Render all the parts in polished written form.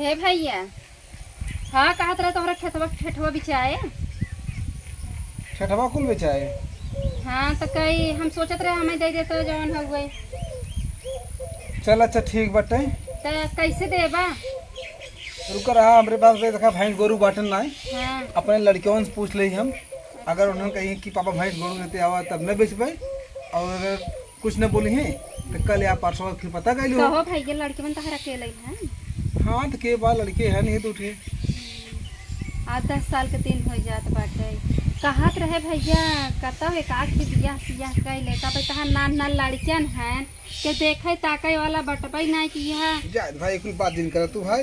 हे भैया। हाँ कहत रहे तोहरा खेतवा ठेठवा बिचाए। छठवा कुल बेचाए। हाँ तो कई हम सोचत रहे हमें दे देते जवन हो गए। चल अच्छा ठीक बटे। तो कैसे देबा? रुक रहा हमरे पास देखा भैंस गोरू बाटन ना हाँ अपने लड़कियों से पूछ ली हम। अगर उन्होंने कही कि पापा भैंस गोरू लेते आवा तब न बेच पाए और अगर कुछ न बोली हैं तो कल या परसों फिर पता कर लो। कहो भैया लड़के मन तहरा अकेले है। हाँ तो के बार लड़के है नहीं तो उठे 8-10 साल के दिन हो जात बाटे। कहत रहे भैया कहता है का कि बियाह सियाह कर लेता भाई तहां नान नान लड़कियन हैं के देखे ताकय वाला बटबई नहीं कि यह जा भाई कुल बात दिन कर तू भाई।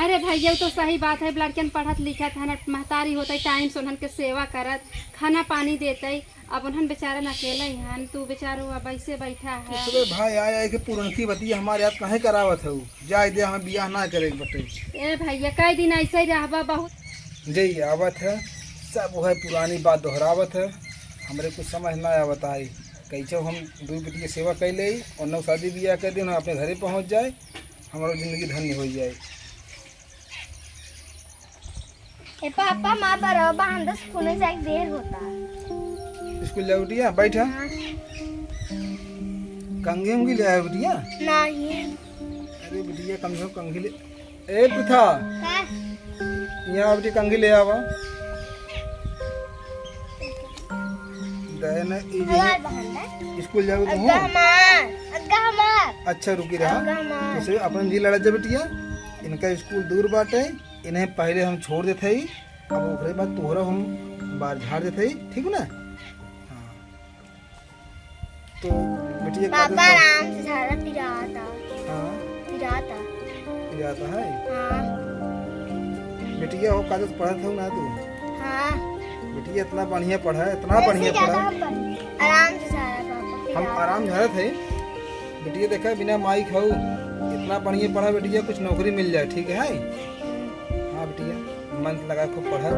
अरे भैया तो सही बात है। लड़कियन पढ़त लिखत है महतारी होते टाइम से उन्हन के सेवा करत खाना पानी देते। अब उन्हन बेचारन अकेले हैं तू बेचारो अब ऐसे बैठा है। तो भाई आए के पुरनकी बतिया हमारे याद काहे करावत है जाए दे हम बियाह ना करे बटे। ए भैया कई दिन ऐसे ही रहबा बहुत जय आवत है सब है पुरानी बात दोहरावत है। हमरे कुछ समझ ना आवत आई कैसे हम दू बेटी की सेवा कर ले और नौ शादी बियाह कर दी अपने घरे पहुंच जाए हमारा जिंदगी धन्य हो जाए। ए पापा माँ बराबर हम 10 खुने से देर होता स्कूल जाओ बिटिया बैठा कंघी उंगी ले आए बिटिया। नहीं अरे बिटिया कम से कम कंघी ले ए प्रथा का यहाँ बेटी कंघी ले आवा दे ना हमार बहन है स्कूल जाओ तो अग्गा हमार अच्छा रुकी रहा हमार तो अपन जी लड़ा जा बिटिया इनका स्कूल दूर बाटे इन्हें पहले हम छोड़ देते ही अब ओकरे बाद तोहरा हम बाहर झाड़ देते ही ठीक है ना। हाँ तो बिटिया पापा आराम से सारा पिराता हाँ पिराता जाता है हाँ बिटिया हो कागज पढ़ा था ना तू। हाँ बिटिया इतना बढ़िया पढ़ा है इतना बढ़िया पढ़ा आराम से सारा पापा हम आराम झाड़े थे बिटिया देखा बिना माई खाऊ इतना बढ़िया पढ़ा बिटिया कुछ नौकरी मिल जाए ठीक है। हाँ बिटिया मन लगा खूब पढ़ा।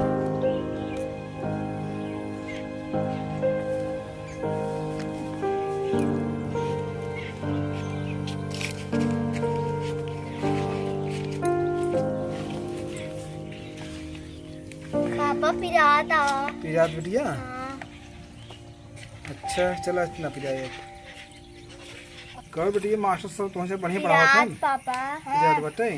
पापा पिराता पिजात बिटिया हाँ अच्छा चला इतना पिजाए कहो बिटिया मास्टर सब तुमसे बढ़िया पढ़ावा था पिरात पापा पिजात बटे।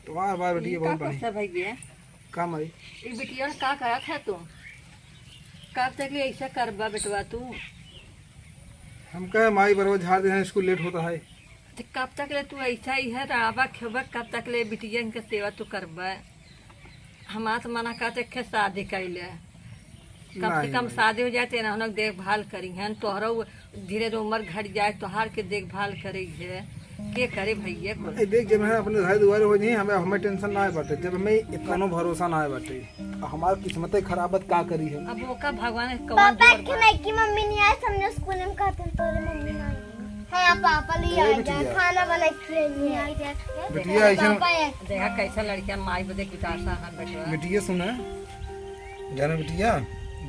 तो वाह वाह बिटिया बहुत बढ़िया भैया काम आई। ई बिटिया का करा था तू कब तक ऐसा करबा बेटवा तू? हम कहे माई बरोबर झाड़ दे स्कूल लेट होता है। तो कब तक ले तू ऐसा ही है राबा खेबा कब तक ले बिटिया के सेवा तू करबा? हमारा तो मना करते खे शादी कैले कम से कम शादी हो जाए तेना हम देखभाल करी हैं तोहरा धीरे धीरे उम्र घट जाए तोहार के देखभाल करी है के करे भैया को। देख जब हमें अपने घर दुआरे हो जाए हमें टेंशन ना आए बाटे जब हमें इतना भरोसा ना आए बाटे हमारी किस्मत खराबत का करी है। अब वो का भगवान पापा की नहीं की मम्मी नहीं आई हमने स्कूल में कहते तोरे मम्मी नहीं आई। हाँ पापा ले आई जा खाना बना के नहीं आई जा बिटिया ऐसा देखा कैसा लड़कियां माई बदे कितासा हां बेटवा। बिटिया सुना जाना बिटिया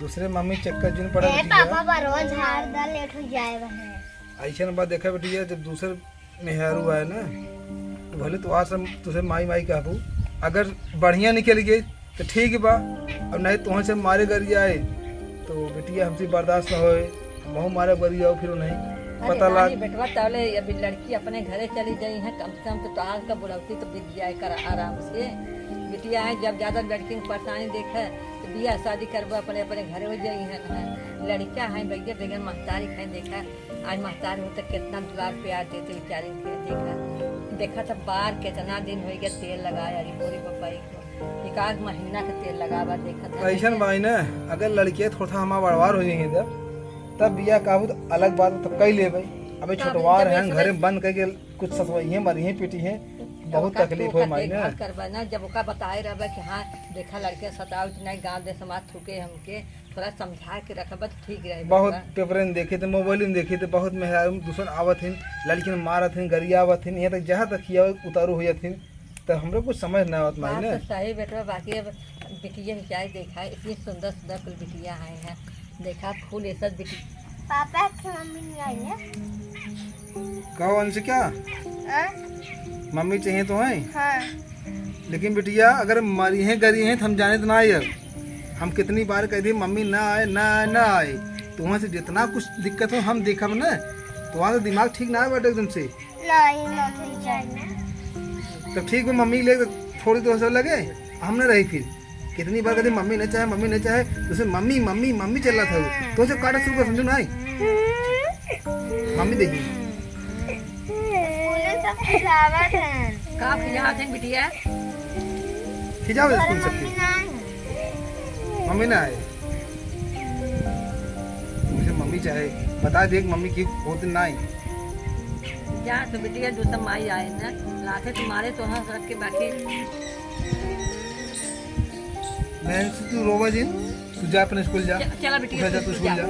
दूसरे मम्मी चक्कर जिन पड़ा पापा बरोज झाड़ दा लेट हो जाए बने ऐसा बात देखा बिटिया जब दूसरे मेहरू आए ना तो भले तो आज तुझे माई माई कहबू अगर बढ़िया निकल गई तो ठीक बा और नहीं तो से मारे गरी आए तो बिटिया हमसे बर्दाश्त न होए बहु मारे गरी आओ फिर नहीं पता लग बेटवा तौले अभी लड़की अपने घरे चली गई है कम से कम तो आज का बुढ़ौती तो बीत जाए कर आराम से। बिटिया है जब ज्यादा लड़की की परेशानी देखे तो बियाह शादी करबो अपने अपने घरे हो जाई है। लड़कियां हैं भैया बगैर महतारी खाए देखा आज महतारी हो तो कितना दुलार प्यार देते बेचारी के देखा तो बार कितना दिन हो गया तेल लगाया अरे पूरी पपाई को 1 महीना का तेल लगावा देखा था। ऐसा भाई ना अगर लड़कियां थोड़ा हमारा बड़वार हो जाएंगे तब बिया काबू तो अलग बात तो कई ले भाई अबे छोटवार हैं घरे बंद करके कुछ ससवई मरी पीटी है बहुत तकलीफ हो माई ना करबा ना जब ओका बताए रहबा कि हाँ देखा लड़के सताव नहीं गांव दे समाज थूके हमके थोड़ा समझा के रखबा तो ठीक रहे। बहुत पेपर में देखे थे मोबाइल में देखे थे बहुत मेहरा दूसर आवत हिन लड़की मारत हिन गरिया आवत हिन यहाँ तक जहाँ तक किया उतारू हो जाती तो हमरे कुछ समझ ना आवत माई ना। सही बेटा बाकी अब बिटिया बेचारी देखा इतनी सुंदर सुंदर कुल बिटिया आई हैं देखा फूल ऐसा पापा की मम्मी नहीं आई है। कहो अंश क्या हाँ? मम्मी चाहिए तो है, हाँ। लेकिन बिटिया अगर मरी हैं गरी हैं तो हम जाने तो ना आए। हम कितनी बार कह दिए मम्मी ना आए ना आए ना आए, तो वहाँ से जितना कुछ दिक्कत हो हम देखब ना, तो वहाँ से दिमाग ठीक ना बैठे एकदम से। नहीं मम्मी चाहिए। तब ठीक है मम्मी ले थोड़ी तो असर लगे, हम न रही फिर। कितनी बार कहते मम्मी नहीं चाहे तो उसे मम्मी मम्मी मम्मी चल रहा था, तो उसे काटा शुरू कर, समझो ना मम्मी देखिए सब खिलावत हैं। का खिलावत हैं बिटिया? खिजाओ पर स्कूल मम्मी सबके, ना आई। मम्मी ना आए। मुझे मम्मी चाहे बता देख मम्मी की होती ना आई। जा तो बिटिया दूसरा माई आए ना लाते तुम्हारे तो हंस रख के बाकी बहन से तू रोवा जी, तू जा अपने स्कूल जा। चला बिटिया जा तू तू स्कूल जा। जा,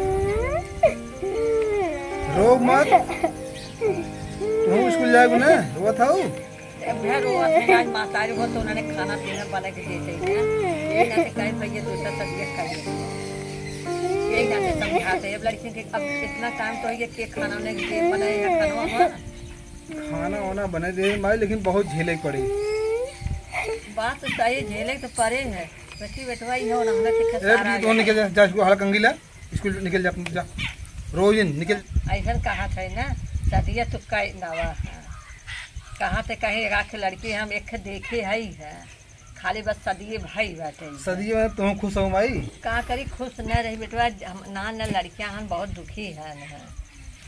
रो मत। तू स्कूल जाएगा ना, रोवा था वो। अब है रोआ थे आज मातारी हो तो उन्होंने खाना पीना बना के देते हैं। एक ना कहीं भैया दूसरा सब्जेक्ट खाइए, एक ना समझाते हैं। अब लड़की के अब इतना टाइम तो है कि खाना उन्हें के बनाए या खाना हुआ खाना वाना बने दे माई, लेकिन बहुत झेले पड़ी। बात तो सही झेले तो परे है, बच्ची बेटवा ही है और हमने ए सारा तू निकल जा, जा स्कूल हला कंगी ला, स्कूल निकल जा अपने, जा रोज निकल। ऐसा कहा था ना सदिया तुक्का नावा है, कहाँ ते कहीं राख लड़की हम एक देखे है खाली बस सदिए भाई बाटे। सदी में तुम खुश हो माई? का करी खुश न रही बेटवा, ना न लड़कियां हम बहुत दुखी है न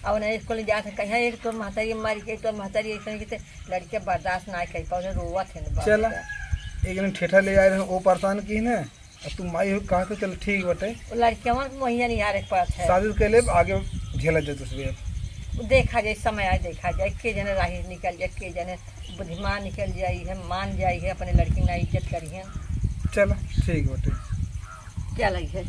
और न स्कूल जा कहीं एक तो महतारी मारी के तो महतारी ऐसा कि लड़कियां बर्दाश्त ना कर पाओ रोवत है। चला एक दिन ठेठा ले आए रहे, वो परेशान की ना, अब तुम माई हो कहा तो चल ठीक बटे। लड़कियां मुहैया नहीं आ रहे पास है, शादी के लिए आगे झेला जाए तस्वीर। देखा जाए समय आए देखा जाए के जने राही निकल जाए, के जने बुद्धिमान निकल जाई है, मान जाई है, अपने लड़की ना इज्जत करी है। चला ठीक बटे। क्या लगी है